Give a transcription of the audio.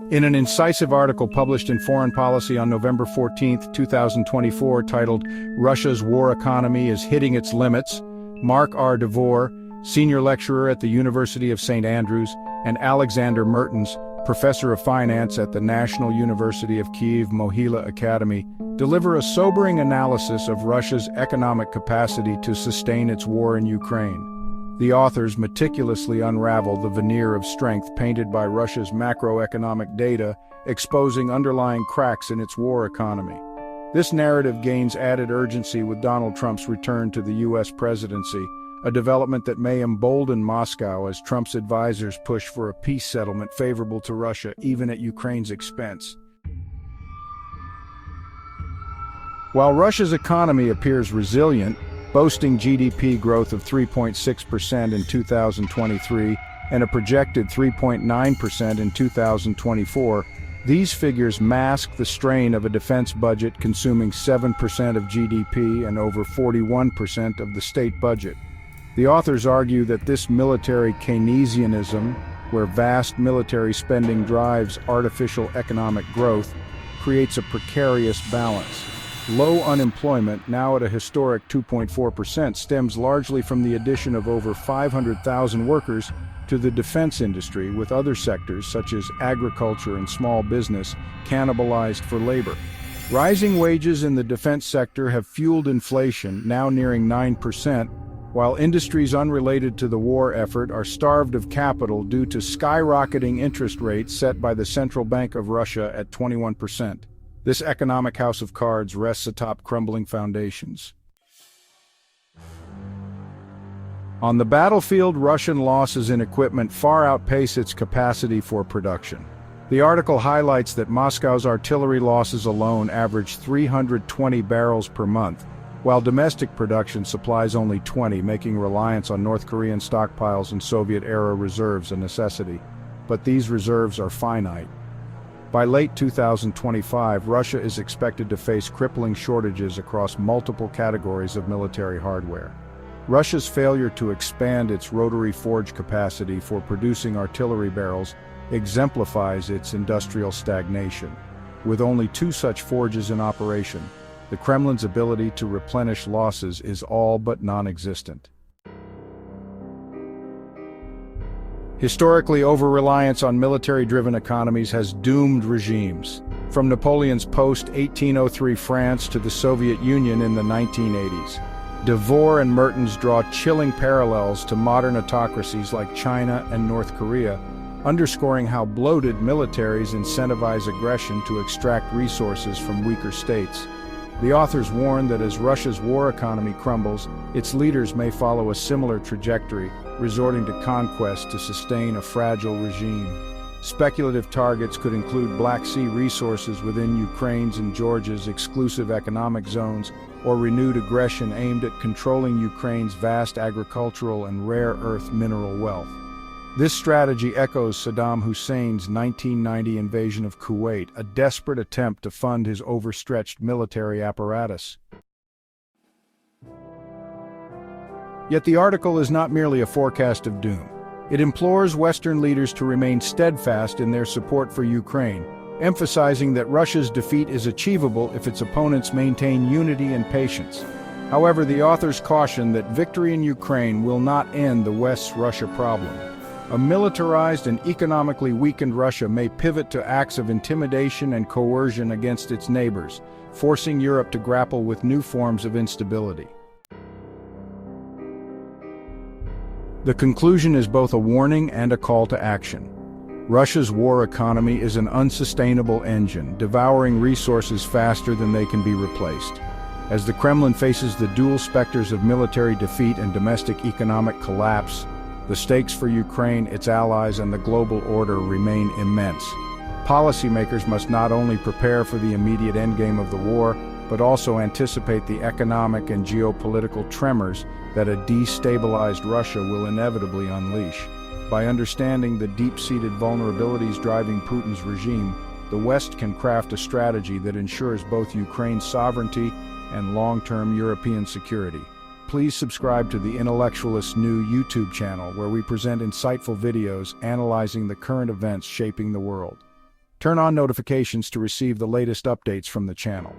In an incisive article published in Foreign Policy on November 14, 2024, titled "Russia's War Economy is Hitting Its Limits," Marc R. DeVore, senior lecturer at the University of St. Andrews, and Alexander Mertens, professor of finance at the National University of Kyiv Mohyla Academy, deliver a sobering analysis of Russia's economic capacity to sustain its war in Ukraine. The authors meticulously unravel the veneer of strength painted by Russia's macroeconomic data, exposing underlying cracks in its war economy. This narrative gains added urgency with Donald Trump's return to the U.S. presidency, a development that may embolden Moscow as Trump's advisors push for a peace settlement favorable to Russia, even at Ukraine's expense. While Russia's economy appears resilient, boasting GDP growth of 3.6% in 2023 and a projected 3.9% in 2024, these figures mask the strain of a defense budget consuming 7% of GDP and over 41% of the state budget. The authors argue that this military Keynesianism, where vast military spending drives artificial economic growth, creates a precarious balance. Low unemployment, now at a historic 2.4%, stems largely from the addition of over 500,000 workers to the defense industry, with other sectors such as agriculture and small business cannibalized for labor. Rising wages in the defense sector have fueled inflation, now nearing 9%, while industries unrelated to the war effort are starved of capital due to skyrocketing interest rates set by the Central Bank of Russia at 21%. This economic house of cards rests atop crumbling foundations. On the battlefield, Russian losses in equipment far outpace its capacity for production. The article highlights that Moscow's artillery losses alone average 320 barrels per month, while domestic production supplies only 20, making reliance on North Korean stockpiles and Soviet-era reserves a necessity. But these reserves are finite. By late 2025, Russia is expected to face crippling shortages across multiple categories of military hardware. Russia's failure to expand its rotary forge capacity for producing artillery barrels exemplifies its industrial stagnation. With only 2 such forges in operation, the Kremlin's ability to replenish losses is all but non-existent. Historically, over-reliance on military-driven economies has doomed regimes, from Napoleon's post-1803 France to the Soviet Union in the 1980s. DeVore and Mertens draw chilling parallels to modern autocracies like China and North Korea, underscoring how bloated militaries incentivize aggression to extract resources from weaker states. The authors warn that as Russia's war economy crumbles, its leaders may follow a similar trajectory, resorting to conquest to sustain a fragile regime. Speculative targets could include Black Sea resources within Ukraine's and Georgia's exclusive economic zones, or renewed aggression aimed at controlling Ukraine's vast agricultural and rare earth mineral wealth. This strategy echoes Saddam Hussein's 1990 invasion of Kuwait, a desperate attempt to fund his overstretched military apparatus. Yet the article is not merely a forecast of doom. It implores Western leaders to remain steadfast in their support for Ukraine, emphasizing that Russia's defeat is achievable if its opponents maintain unity and patience. However, the authors caution that victory in Ukraine will not end the West's Russia problem. A militarized and economically weakened Russia may pivot to acts of intimidation and coercion against its neighbors, forcing Europe to grapple with new forms of instability. The conclusion is both a warning and a call to action. Russia's war economy is an unsustainable engine, devouring resources faster than they can be replaced. As the Kremlin faces the dual specters of military defeat and domestic economic collapse, the stakes for Ukraine, its allies, and the global order remain immense. Policymakers must not only prepare for the immediate endgame of the war, but also anticipate the economic and geopolitical tremors that a destabilized Russia will inevitably unleash. By understanding the deep-seated vulnerabilities driving Putin's regime, the West can craft a strategy that ensures both Ukraine's sovereignty and long-term European security. Please subscribe to the Intellectualist new YouTube channel, where we present insightful videos analyzing the current events shaping the world. Turn on notifications to receive the latest updates from the channel.